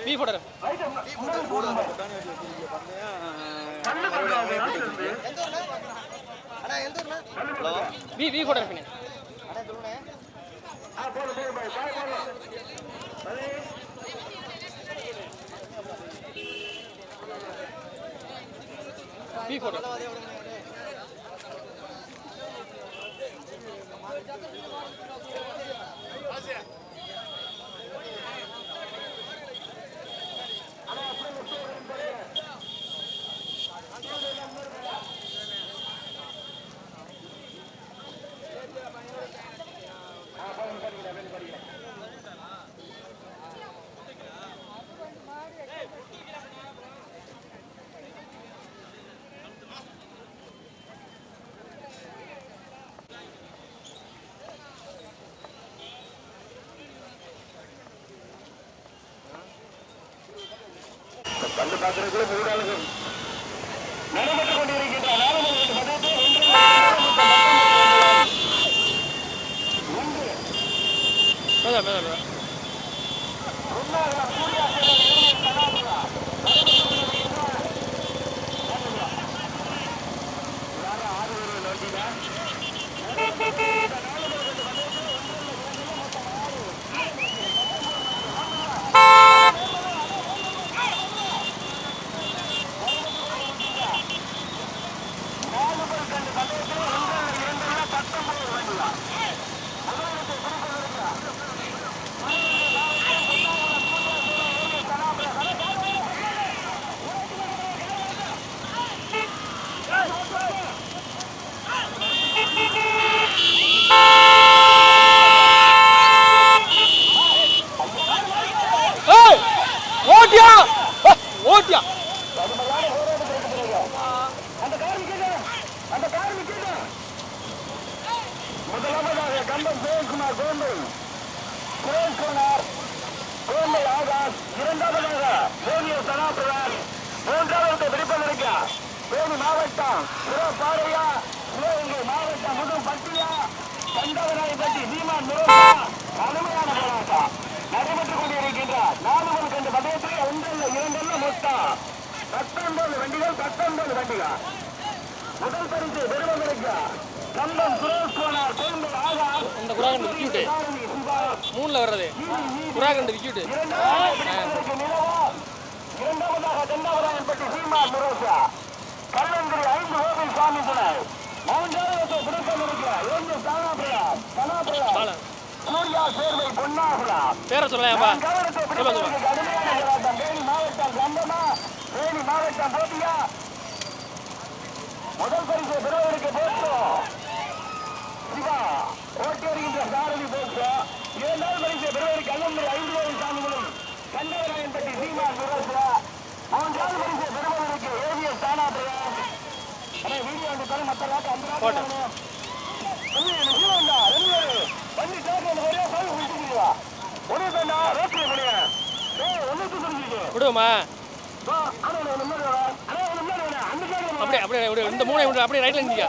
B போடுற B B போடுற பின்ன பி போடுற பந்து பாத்திரத்தில் மூடாளர்கள் நடைபெற்றுக் கொண்டிருக்கின்றன. முதலாவதாக கம்பம் ஜெயக்குமார் கோம்பல் ஆகாஷ், இரண்டாவதாக ஜூனியர் சனாபுரான், மூன்றாவது விருப்பமிருக்க தேனி மாவட்டம் சிறப்பாறையா, சிவகங்கை மாவட்டம் முதுபட்டியா, கண்டவராயப்பட்டி சீமான் முருகா. கடுமையான போராட்டம் நடைபெற்றுக் கொண்டிருக்கின்றார். 4 கண்டு பதயத்தில் ஒன்றல்ல இரண்டல்ல மொத்தம் 19 வண்டிகள். முதல் பரிசு பெறுவதற்கு கம்பம் சுரேஷ்குமார் கோம்பல் ஆகாஷ். இந்த குராகண்டு விக்கிட்டு 3ல வர்றது குராகண்டு விக்கிட்டு. இரண்டாவதாக கண்டவராயப்பட்டி சீமான் முருகா, கல்லந்திரி 5 ஓவில் சாமி துணை. மூன்றாவது விருப்பமிருக்க சனாபுரா சூர்யா சேர்வை பொன்னாகுலா. பேரை சொல்லலாம்பா. தேனி மாவட்டம் கண்டமா, தேனி மாவட்டம் போட்டியா. முதல் பரிசு பெறுவதற்கு போட்டோ சிவா ஓட்டி வருகின்ற சாரதி போட்டோ. 2வது பரிசு பெறுவதற்கு கல்லந்திரி 5 ஓவில் சாமிகளும் கண்டவராயன்பட்டி சீமான் முருகா. 3வது பரிசு பெறுவதற்கு ஏவிஎஸ் தானாபுரா. வீடியோ வந்து தர மற்ற விடுவோமா? அப்படியே இந்த 3 அப்படியே ரைட்ல நிற்க.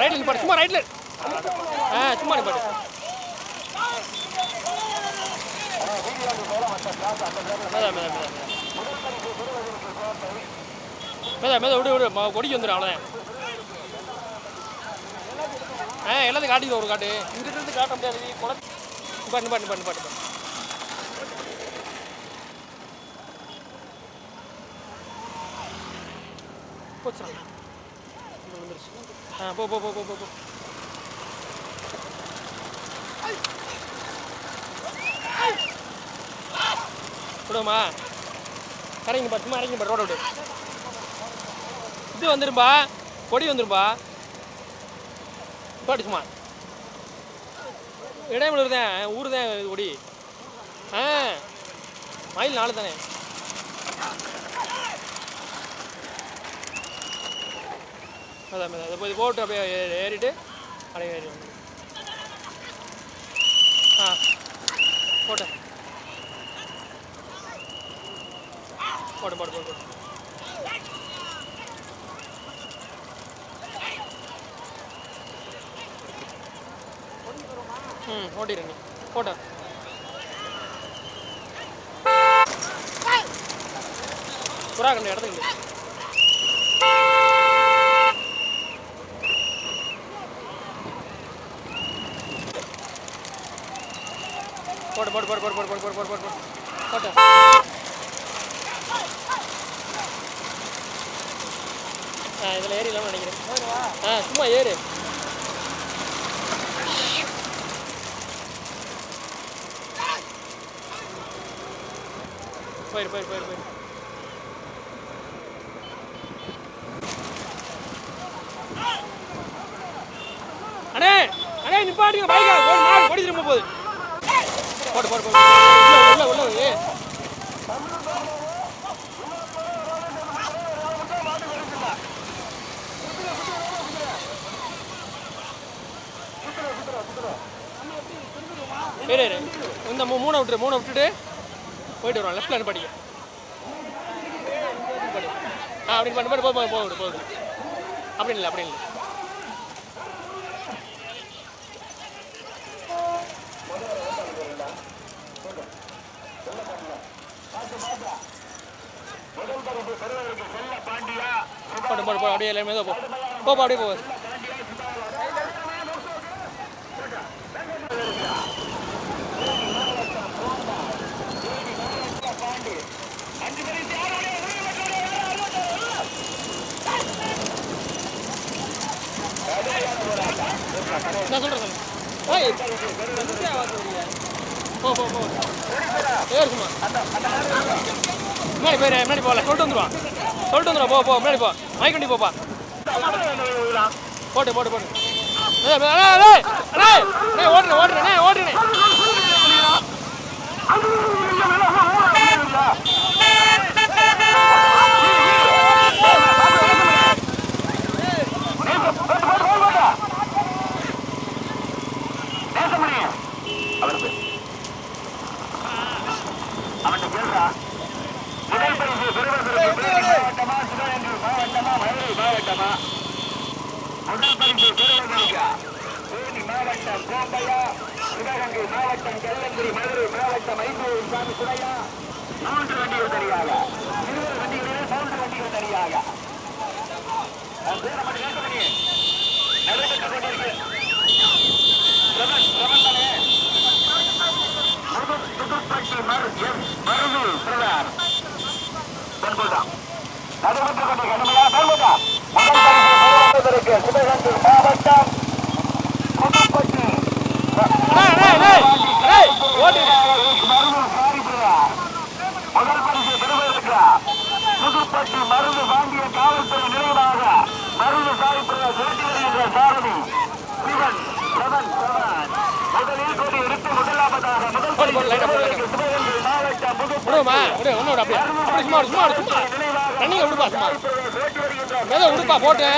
ரைட்ல நிப்பாடு, சும்மா ரைட்ல. சும்மா நிப்பாடு. மேதா விடு கொடிக்கு வந்துடும். அவ்வளோதான். எல்லாத்தையும் காட்டிக்கிற ஒரு காட்டு. இங்கிட்டு காட்ட முடியாது. பாட்டு போச்சுடா. வந்துருச்சு. போ விடுவோமா? இறங்கி சும்மா இறங்கி ரோட விடு. இது வந்துரும்பா, கொடி வந்துரும்பா. பாட்டு சும்மா இடைமலூர் தான், ஊர் தான் கொடி. மயில் 4 தானே. அதான் இது போட்டு அப்படியே ஏறிட்டு அப்படியே ஏறி வந்து போட்டேன். போட்டு ஓட்டிடுங்க போட்டேன். புறா கண்டு இடத்துக்கு போடு போடு போடு போடு போடு போடு போடு போடு போடு போட்டு இதில் ஏறி இல்லாமல் நினைக்கிறேன் சும்மா ஏறு போயிரு போயிரு போயிரு போயிரு அண்ணே அண்ணே நிப்பாட்டுங்க பைக்கா மாடு கொடி திரும்ப போகுது போடு போடு போடு உள்ள உள்ள உள்ள ஏறு இந்த மூணை விட்டுட்டு போயிட்டு வருவோம் லெஃப்ட்ல படிக்க அப்படி பண்ணி போகுது போகுது அப்படி இல்லை அப்படி இல்லை போடு அப்படியே எல்லாமே தான் போ அப்படியே போகுது நான் சொல்கிறேன் போ ஏறு சும்மா முன்னாடி போகல சொல்லிட்டு வந்துடுவான் போ முன்னாடி போ மைக் வண்டி போப்பா போட்டு ஓடுறேன் முதல் பரிசு பெறுவதற்கு தேனி மாவட்டம் கோம்பையா, சிவகங்கை மாவட்டம் கல்லந்திரி, மதுரை மாவட்டம் ஐந்தூர் சாமி சுரையா 3 வண்டிகள் தனியாக 20 வண்டிகளில் 3 வண்டிகள் தனியாக நடைபெற்றுக் கொண்டிருக்கு. புதுப்பட்டி மருது பிரதார் பெண்புதான் நடைபெற்றுக் கொண்டிருக்க கடுமையான பெண்புதா முதல் பரிசு சிவகங்கை மாவட்டம் புதுப்பட்டி முதல் பரிசு பெறுவதற்கு புதுப்பட்டி மருது வாங்கிய காவல்துறை நிலையமாக மருது சாய்பிரதா செலுத்தி வருகின்ற சாரதி சிவன் முதலில் கொடி எடுத்து முதலாவதாக முதல் பரிசு சிவகங்கை மாவட்டம் உடுப்பா போட்டு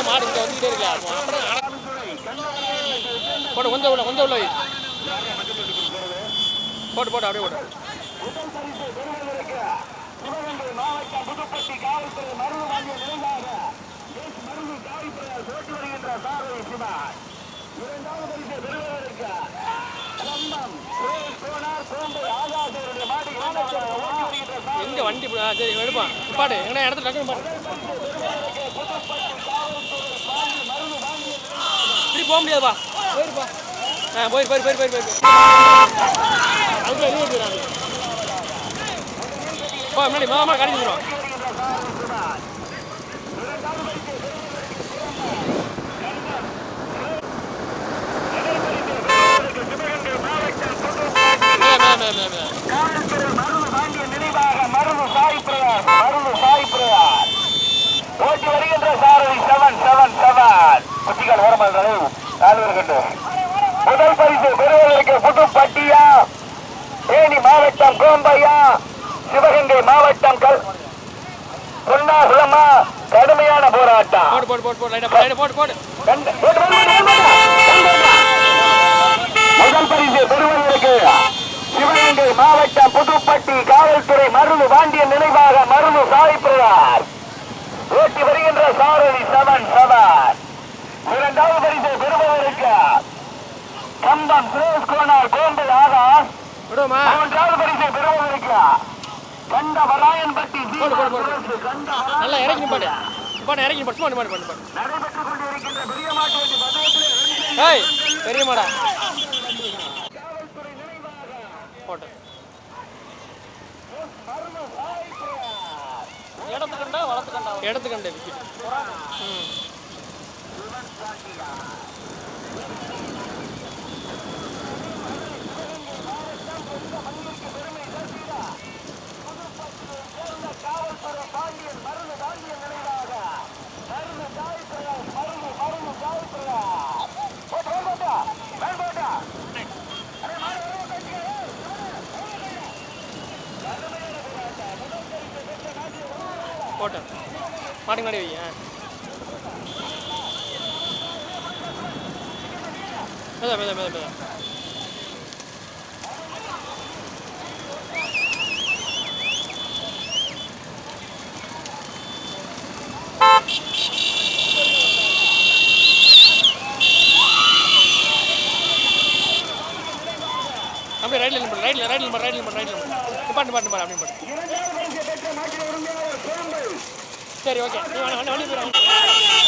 மாடு வந்துட்டே இருக்கா போட்டு கொஞ்சம் உள்ள போட்டு அப்படியே போட்டு சிவகங்கை மாவட்டம் புதுப்பட்டி காவல்துறை மருது வாங்கிய நிலையாக மருது சாய்பிரதா செலுத்தி வருகின்ற சாரதி சிவன் இரண்டாவது பரிசு பெறுவதற்கு எங்க வண்டி சரி எடுப்பான் பாட்டு எங்கன்னா இடத்துல டக்குனு பாட்டு திருப்பி போக முடியாதுப்பா போயிருப்பா போயிரு அதுக்கு வெளியே போயிடாது போ முன்னாடி மாமா கடைக்கு வந்துடும் ஓட்டி வருகின்ற சாரதி 777 குட்டிகள் ஓரமாக முதல் பரிசு பெறுவதற்கு புதுப்பட்டியா, தேனி மாவட்டம் கோம்பையா, சிவகங்கை மாவட்டம் பொன்னாகுளமா கடுமையான போராட்டம். முதல் பரிசு பெறுவதற்கு சிவகங்கை மாவட்டம் புதுப்பட்டி காவல்துறை மருது வாண்டிய நினைவாக மருது சாய்பிரதார் ஓட்டி வருகின்ற சாரதி 777. இரண்டாவது பரிசு பெறுவதற்கு கம்பம் சுரேஷ் கோனார் கோம்பை ஆகாஷ். மூன்றாவது பரிசு பெறுவதற்கு கண்டவராயன்பட்டி போடு போடு போடு நல்லா இறக்கி நிப்பாடு நிப்பாடு இறக்கி நிப்பாடு சும்மா நிப்பாடு நிப்பாடு நடைபெற்றுக் கொண்டிருக்கின்ற பெரிய மாட்டு வண்டி பந்தயத்திலே ஏய் பெரிய மாடா காவல்துறை நினைவாக போட்டு இடத்து கண்டே விக்கெட் காவல்துறை பாண்டியன் மருந்து பாண்டியன் நினைவாக மருந்து காய்ப்புறா மருந்து காய்ப்புறா போட்டு மாட்டுக்கு நடி வைங்க மெதா மெதா மெதா மெதா அப்படியே ரைட்ல நிப்பாடு ரைட்ல நிப்பாடு அப்படி நிப்பாடு சரி ஓகே நீ வண்டி போயிடும்